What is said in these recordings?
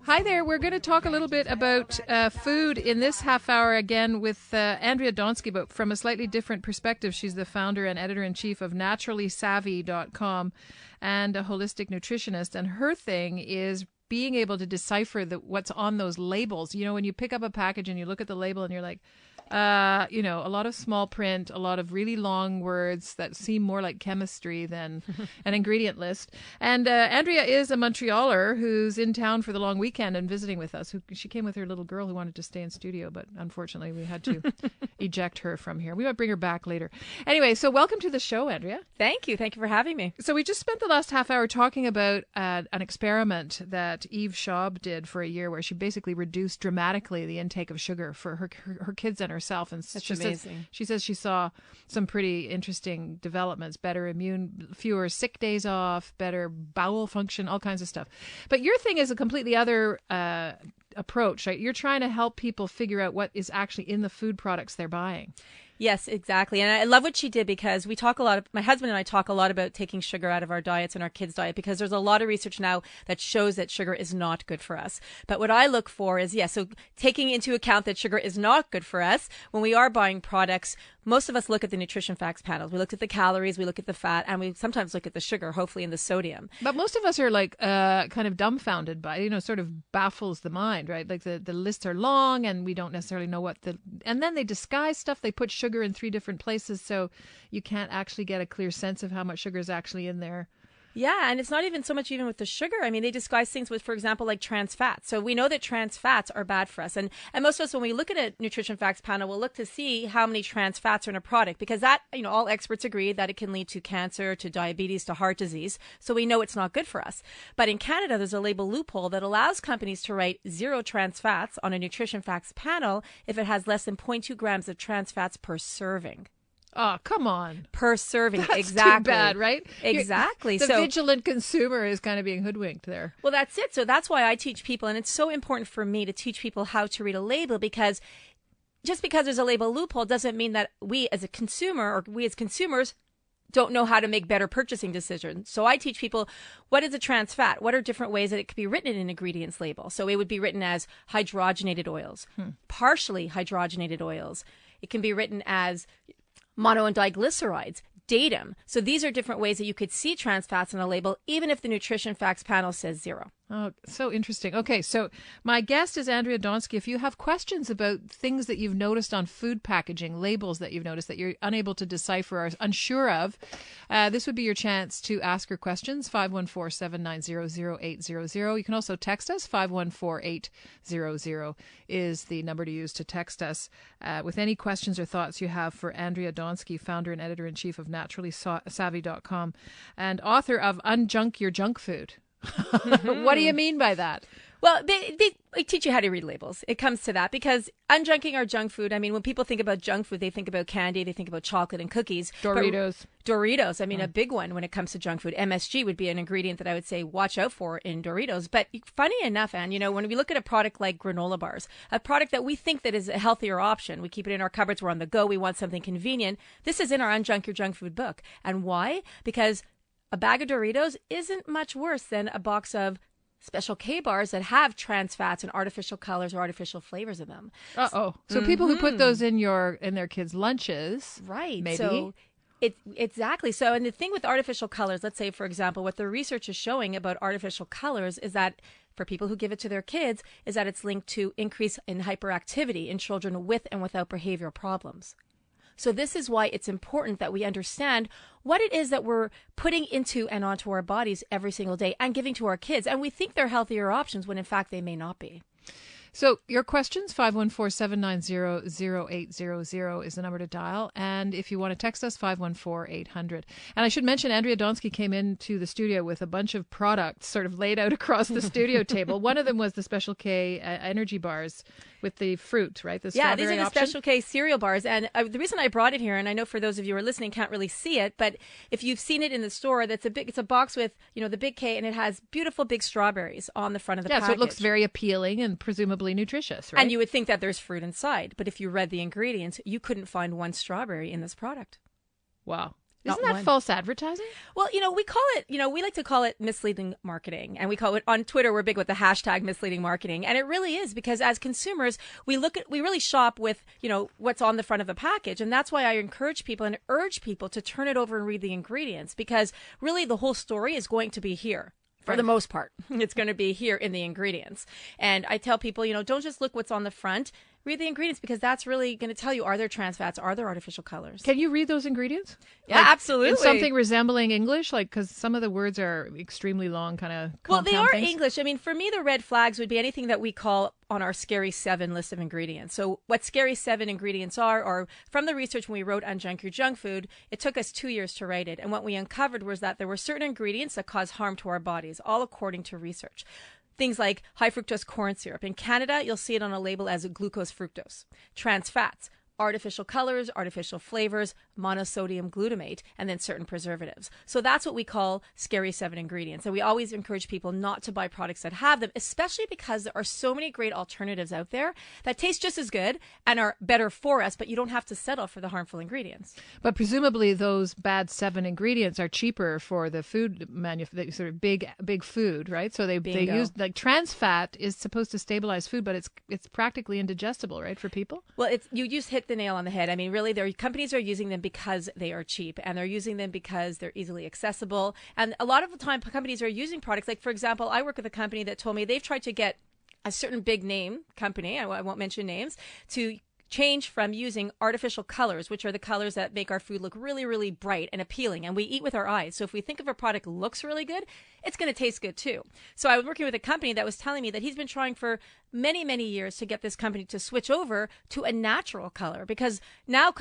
Hi there. We're going to talk a little bit about food in this half hour again with Andrea Donsky, but from a slightly different perspective. She's the founder and editor-in-chief of naturallysavvy.com and a holistic nutritionist. And her thing is being able to decipher what's on those labels. You know, when you pick up a package and you look at the label and you're like, a lot of small print, a lot of really long words that seem more like chemistry than an ingredient list. And Andrea is a Montrealer who's in town for the long weekend and visiting with us. She came with her little girl who wanted to stay in studio, but unfortunately we had to eject her from here. We might bring her back later. Anyway, so welcome to the show, Andrea. Thank you. Thank you for having me. So we just spent the last half hour talking about an experiment that Eve Schaub did for a year where she basically reduced dramatically the intake of sugar for her kids and herself. And that's amazing. She says she saw some pretty interesting developments, better immune, fewer sick days off, better bowel function, all kinds of stuff. But your thing is a completely other approach, right? You're trying to help people figure out what is actually in the food products they're buying. Yes, exactly. And I love what she did because we talk a lot, my husband and I talk a lot about taking sugar out of our diets and our kids' diet because there's a lot of research now that shows that sugar is not good for us. But what I look for is, so taking into account that sugar is not good for us, when we are buying products, most of us look at the nutrition facts panels. We look at the calories, we look at the fat, and we sometimes look at the sugar, hopefully in the sodium. But most of us are like kind of dumbfounded by, sort of baffles the mind, right? Like the lists are long and we don't necessarily know and then they disguise stuff. They put sugar in 3 different places, so you can't actually get a clear sense of how much sugar is actually in there. Yeah, and it's not even so much even with the sugar. I mean, they disguise things with, for example, like trans fats. So we know that trans fats are bad for us. And most of us, when we look at a nutrition facts panel, we'll look to see how many trans fats are in a product because that, all experts agree that it can lead to cancer, to diabetes, to heart disease. So we know it's not good for us. But in Canada, there's a label loophole that allows companies to write 0 trans fats on a nutrition facts panel if it has less than 0.2 grams of trans fats per serving. Oh, come on. Per serving. That's exactly. Too bad, right? Exactly. The vigilant consumer is kind of being hoodwinked there. Well, that's it. So that's why I teach people, and it's so important for me to teach people how to read a label because just because there's a label loophole doesn't mean that we as a consumer or we as consumers don't know how to make better purchasing decisions. So I teach people what is a trans fat? What are different ways that it could be written in an ingredients label? So it would be written as hydrogenated oils, partially hydrogenated oils. It can be written as mono and diglycerides, datum. So these are different ways that you could see trans fats on a label, even if the nutrition facts panel says 0. Oh, so interesting. Okay, so my guest is Andrea Donsky. If you have questions about things that you've noticed on food packaging, labels that you've noticed that you're unable to decipher or unsure of, this would be your chance to ask her questions. 514-790-0800. You can also text us. 514-800 is the number to use to text us with any questions or thoughts you have for Andrea Donsky, founder and editor-in-chief of naturallysavvy.com and author of Unjunk Your Junk Food. What do you mean by that? Well, they teach you how to read labels. It comes to that because unjunking our junk food, I mean, when people think about junk food, they think about candy, they think about chocolate and cookies. Doritos, I mean, a big one when it comes to junk food. MSG would be an ingredient that I would say watch out for in Doritos. But funny enough, Anne, when we look at a product like granola bars, a product that we think that is a healthier option, we keep it in our cupboards, we're on the go, we want something convenient. This is in our Unjunk Your Junk Food book. And why? Because a bag of Doritos isn't much worse than a box of Special K bars that have trans fats and artificial colors or artificial flavors in them. So people who put those in their kids' lunches, right? Maybe. So exactly. So, and the thing with artificial colors, let's say, for example, what the research is showing about artificial colors is that for people who give it to their kids, is that it's linked to increase in hyperactivity in children with and without behavioral problems. So this is why it's important that we understand what it is that we're putting into and onto our bodies every single day and giving to our kids. And we think they're healthier options when in fact they may not be. So your questions, 514-790-0800 is the number to dial. And if you want to text us, 514-800. And I should mention, Andrea Donsky came into the studio with a bunch of products sort of laid out across the studio table. One of them was the Special K energy bars with the fruit, right? The yeah, these are the option. Special K cereal bars. And the reason I brought it here, and I know for those of you who are listening can't really see it, but if you've seen it in the store, it's a box with, the big K, and it has beautiful big strawberries on the front of the package. Yeah, so it looks very appealing and presumably nutritious, right? And you would think that there's fruit inside, but if you read the ingredients, you couldn't find one strawberry in this product. Wow. Isn't that false advertising? Well, we call it, we like to call it misleading marketing. And we call it, on Twitter, we're big with the hashtag misleading marketing. And it really is, because as consumers, we really shop with, what's on the front of the package. And that's why I encourage people and urge people to turn it over and read the ingredients, because really the whole story is going to be here. For the most part, it's going to be here in the ingredients. And I tell people, don't just look what's on the front. Read the ingredients, because that's really going to tell you, are there trans fats? Are there artificial colors? Can you read those ingredients? Yeah, absolutely. In something resembling English? Because some of the words are extremely long, kind of compound Well, they are things. English. I mean, for me, the red flags would be anything that we call on our Scary 7 list of ingredients. So what Scary 7 ingredients are from the research when we wrote Unjunk Your Junk Food, it took us 2 years to write it. And what we uncovered was that there were certain ingredients that cause harm to our bodies, all according to research. Things like high fructose corn syrup. In Canada, you'll see it on a label as glucose fructose. Trans fats, artificial colors, artificial flavors, monosodium glutamate, and then certain preservatives. So that's what we call Scary 7 ingredients. And we always encourage people not to buy products that have them, especially because there are so many great alternatives out there that taste just as good and are better for us, but you don't have to settle for the harmful ingredients. But presumably those bad 7 ingredients are cheaper for the food sort of big food, right? So they use, like, trans fat is supposed to stabilize food, but it's practically indigestible, right, for people? Well, you just hit the nail on the head. I mean, really, companies are using them because they are cheap, and they're using them because they're easily accessible. And a lot of the time, companies are using products. Like, for example, I work with a company that told me they've tried to get a certain big name company, I won't mention names, to change from using artificial colors, which are the colors that make our food look really, really bright and appealing. And we eat with our eyes. So if we think of a product looks really good, it's going to taste good too. So I was working with a company that was telling me that he's been trying for many, many years to get this company to switch over to a natural color, because now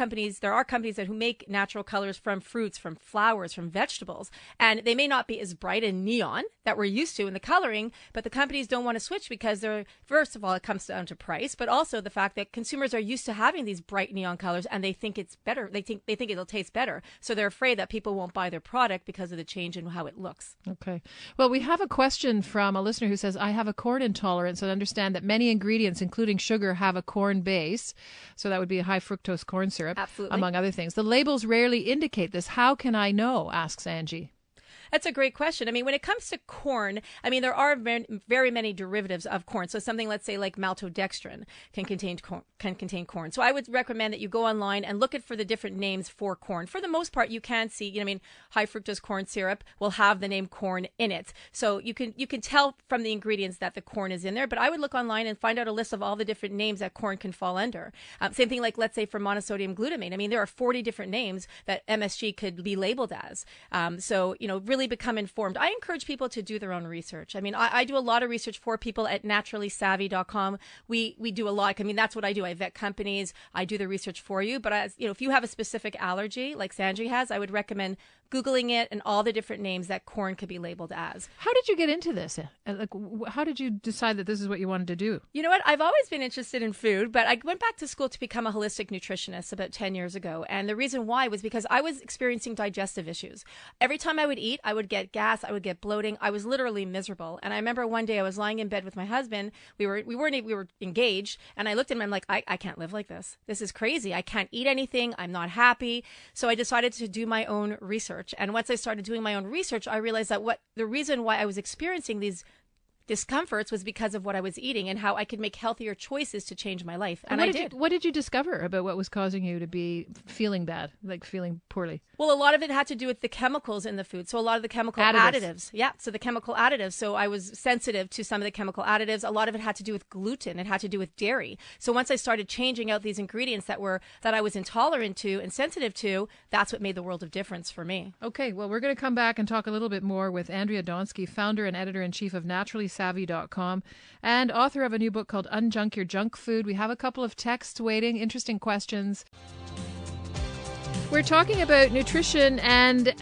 there are companies who make natural colors from fruits, from flowers, from vegetables, and they may not be as bright and neon that we're used to in the coloring, but the companies don't want to switch because first of all, it comes down to price, but also the fact that consumers are used to having these bright neon colors, and they think it's better. They think it'll taste better. So they're afraid that people won't buy their product because of the change in how it looks. Okay. Well, we have a question from a listener who says, I have a corn intolerance and understand that many ingredients, including sugar, have a corn base. So that would be a high fructose corn syrup, absolutely, among other things. The labels rarely indicate this. How can I know? Asks Angie. That's a great question. I mean, when it comes to corn, I mean, there are very many derivatives of corn. So something, let's say, like maltodextrin can contain corn. So I would recommend that you go online and look for the different names for corn. For the most part, you can see, high fructose corn syrup will have the name corn in it. So you can tell from the ingredients that the corn is in there. But I would look online and find out a list of all the different names that corn can fall under. Same thing, like, let's say, for monosodium glutamate. I mean, there are 40 different names that MSG could be labeled as. So, really become informed. I encourage people to do their own research. I mean, I do a lot of research for people at naturallysavvy.com. We do a lot. I mean, that's what I do. I vet companies. I do the research for you. But if you have a specific allergy, like Sanji has, I would recommend Googling it and all the different names that corn could be labeled as. How did you get into this? Like, how did you decide that this is what you wanted to do? You know what? I've always been interested in food, but I went back to school to become a holistic nutritionist about 10 years ago. And the reason why was because I was experiencing digestive issues. Every time I would eat, I would get gas, I would get bloating. I was literally miserable. And I remember one day I was lying in bed with my husband. We were engaged, and I looked at him and I'm like, I can't live like this. This is crazy. I can't eat anything. I'm not happy. So I decided to do my own research. And once I started doing my own research, I realized that the reason why I was experiencing these discomforts was because of what I was eating and how I could make healthier choices to change my life. And I did. What did you discover about what was causing you to be feeling bad, like feeling poorly? Well, a lot of it had to do with the chemicals in the food. So a lot of the chemical additives. Yeah. So the chemical additives. So I was sensitive to some of the chemical additives. A lot of it had to do with gluten. It had to do with dairy. So once I started changing out these ingredients that I was intolerant to and sensitive to, that's what made the world of difference for me. Okay. Well, we're going to come back and talk a little bit more with Andrea Donsky, founder and editor-in-chief of naturallysavvy.com and author of a new book called Unjunk Your Junk Food. We have a couple of texts waiting, interesting questions. We're talking about nutrition and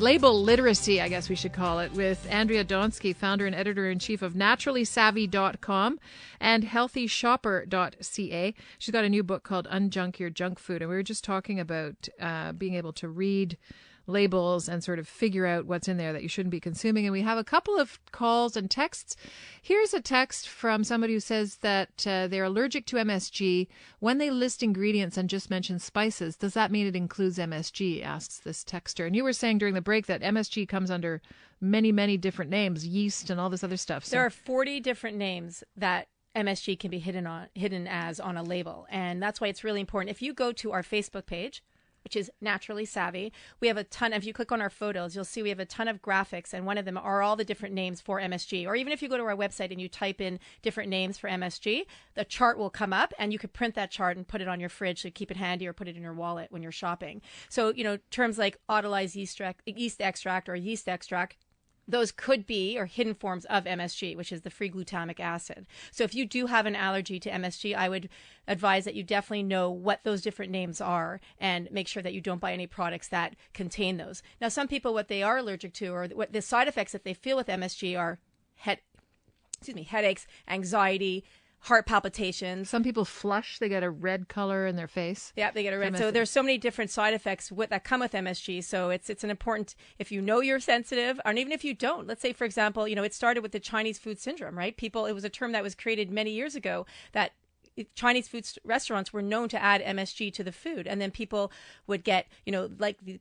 label literacy, I guess we should call it, with Andrea Donsky, founder and editor-in-chief of naturallysavvy.com and healthyshopper.ca. She's got a new book called Unjunk Your Junk Food, and we were just talking about being able to read labels and sort of figure out what's in there that you shouldn't be consuming. And we have a couple of calls and texts. Here's a text from somebody who says that they're allergic to MSG. When they list ingredients and just mention spices, does that mean it includes MSG, asks this texter. And you were saying during the break that MSG comes under many, many different names, yeast and all this other stuff. So there are 40 different names that MSG can be hidden as on a label. And that's why it's really important. If you go to our Facebook page, which is Naturally Savvy, we have a ton. If you click on our photos, you'll see we have a ton of graphics, and one of them are all the different names for MSG. Or even if you go to our website and you type in different names for MSG, the chart will come up, and you could print that chart and put it on your fridge so you keep it handy, or put it in your wallet when you're shopping. So, terms like autolyzed yeast extract or yeast extract, those could be or hidden forms of MSG, which is the free glutamic acid. So if you do have an allergy to MSG, I would advise that you definitely know what those different names are and make sure that you don't buy any products that contain those. Now, some people, what they are allergic to or what the side effects that they feel with MSG are headaches, anxiety, heart palpitations. Some people flush. They get a red color in their face. Yeah, they get a red. So there's so many different side effects that come with MSG. So it's an important, if you know you're sensitive, and even if you don't, let's say, for example, it started with the Chinese food syndrome, right? It was a term that was created many years ago that Chinese food restaurants were known to add MSG to the food, and then people would get,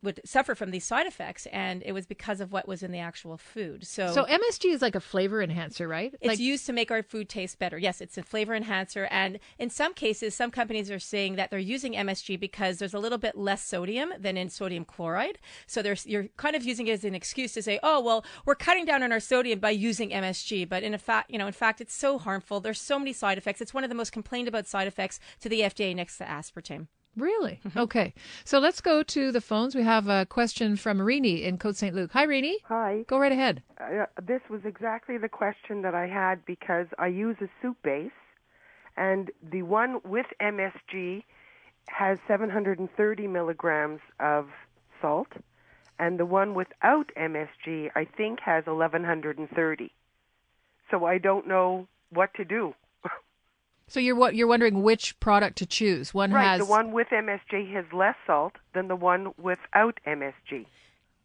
would suffer from these side effects, and it was because of what was in the actual food. So MSG is like a flavor enhancer, right? It's used to make our food taste better. Yes, it's a flavor enhancer, and in some cases, some companies are saying that they're using MSG because there's a little bit less sodium than in sodium chloride. So you're kind of using it as an excuse to say, oh, well, we're cutting down on our sodium by using MSG, but in fact, it's so harmful. There's so many side effects. It's one of the most complained about side effects to the FDA next to aspartame. Really? Mm-hmm. Okay. So let's go to the phones. We have a question from Rini in Côte St. Luc. Hi, Rini. Hi. Go right ahead. This was exactly the question that I had because I use a soup base, and the one with MSG has 730 milligrams of salt, and the one without MSG, I think, has 1,130. So I don't know what to do. So you're wondering which product to choose. Right, the one with MSG has less salt than the one without MSG.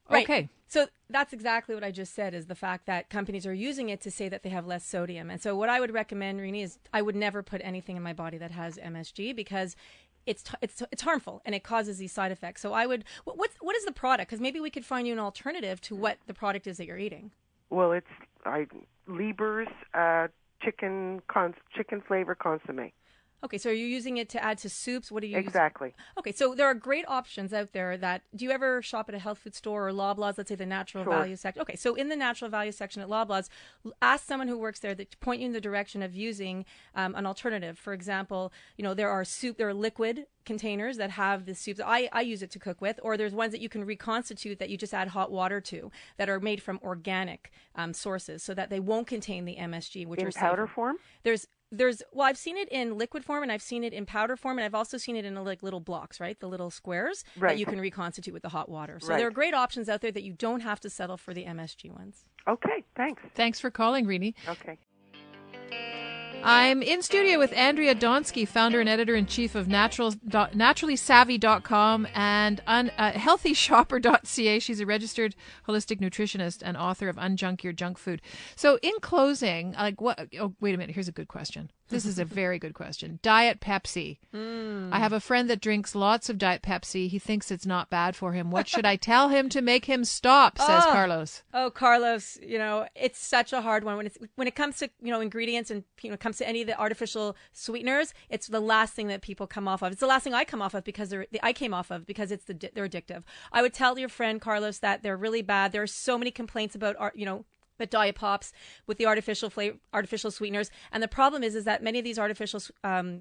Right. Okay. So that's exactly what I just said, is the fact that companies are using it to say that they have less sodium. And so what I would recommend, Rini, is I would never put anything in my body that has MSG because it's harmful and it causes these side effects. So I would, what is the product? Because maybe we could find you an alternative to what the product is that you're eating. Well, it's Lieber's chicken flavor consommé. Okay, so are you using it to add to soups? What do you Exactly. Okay, so there are great options out there that, do you ever shop at a health food store or Loblaws, let's say the natural value section? Okay, so in the natural value section at Loblaws, ask someone who works there to point you in the direction of using an alternative. For example, there are liquid containers that have the soups. I use it to cook with, or there's ones that you can reconstitute that you just add hot water to that are made from organic sources so that they won't contain the MSG, which in are powder safer. form? I've seen it in liquid form and I've seen it in powder form, and I've also seen it in little blocks, right? The little squares that you can reconstitute with the hot water. So there are great options out there that you don't have to settle for the MSG ones. Okay, thanks. Thanks for calling, Rini. Okay. I'm in studio with Andrea Donsky, founder and editor-in-chief of naturallysavvy.com and healthyshopper.ca. She's a registered holistic nutritionist and author of Unjunk Your Junk Food. So in closing, wait a minute, here's a good question. This is a very good question. Diet Pepsi. I have a friend that drinks lots of Diet Pepsi. He thinks it's not bad for him. What should I tell him to make him stop, says Carlos. Oh, Carlos, it's such a hard one. When it comes to, ingredients and, comes to any of the artificial sweeteners, it's the last thing that people come off of. It's the last thing I come off of because they're addictive. I would tell your friend, Carlos, that they're really bad. There are so many complaints about, the diet pops with the artificial sweeteners, and the problem is that many of these artificial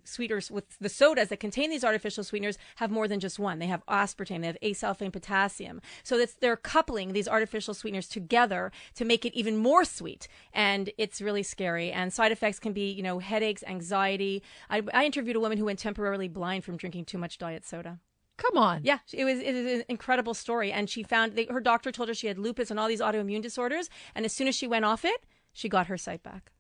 sweeteners with the sodas that contain these artificial sweeteners have more than just one. They have aspartame, they have acesulfame potassium. So they're coupling these artificial sweeteners together to make it even more sweet, and it's really scary. And side effects can be, headaches, anxiety. I interviewed a woman who went temporarily blind from drinking too much diet soda. Come on. Yeah, it was an incredible story. And she found, her doctor told her she had lupus and all these autoimmune disorders. And as soon as she went off it, she got her sight back.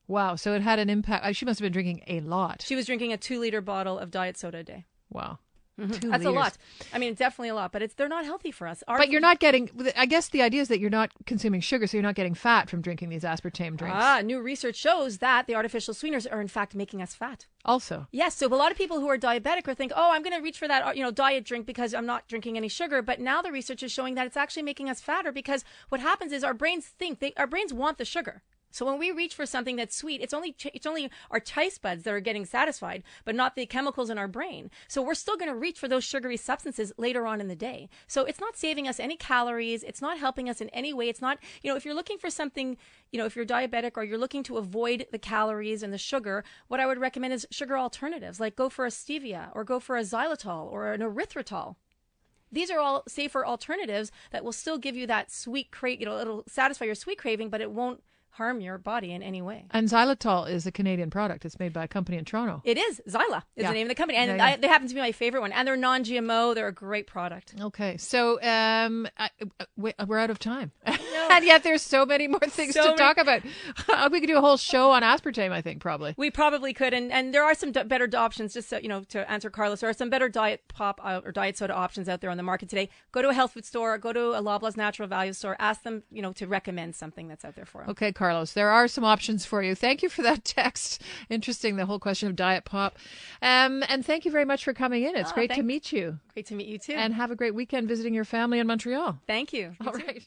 Wow. So it had an impact. She must have been drinking a lot. She was drinking a 2-liter bottle of diet soda a day. Wow. Mm-hmm. That's a lot. I mean, definitely a lot, but they're not healthy for us. But you're not getting, I guess the idea is that you're not consuming sugar, so you're not getting fat from drinking these aspartame drinks. New research shows that the artificial sweeteners are in fact making us fat. Also. Yes, so a lot of people who are diabetic are think, I'm going to reach for that, diet drink because I'm not drinking any sugar. But now the research is showing that it's actually making us fatter, because what happens is our brains want the sugar. So when we reach for something that's sweet, it's only our taste buds that are getting satisfied, but not the chemicals in our brain. So we're still going to reach for those sugary substances later on in the day. So it's not saving us any calories. It's not helping us in any way. It's not, if you're looking for something, if you're diabetic or you're looking to avoid the calories and the sugar, what I would recommend is sugar alternatives, like go for a stevia or go for a xylitol or an erythritol. These are all safer alternatives that will still give you that sweet it'll satisfy your sweet craving, but it won't harm your body in any way. And xylitol is a Canadian product. It's made by a company in Toronto. It is. Xyla is the name of the company. And they happen to be my favorite one. And they're non-GMO. They're a great product. Okay. So we're out of time. And yet there's so many more things to talk about. We could do a whole show on aspartame, I think, probably. We probably could. And there are some better options, just so, to answer Carlos, there are some better diet pop or diet soda options out there on the market today. Go to a health food store, go to a Loblaws Natural Value store, ask them, to recommend something that's out there for them. Okay, Carlos, there are some options for you. Thank you for that text. Interesting, the whole question of diet pop. And thank you very much for coming in. It's great to meet you. Great to meet you too. And have a great weekend visiting your family in Montreal. Thank you. All right.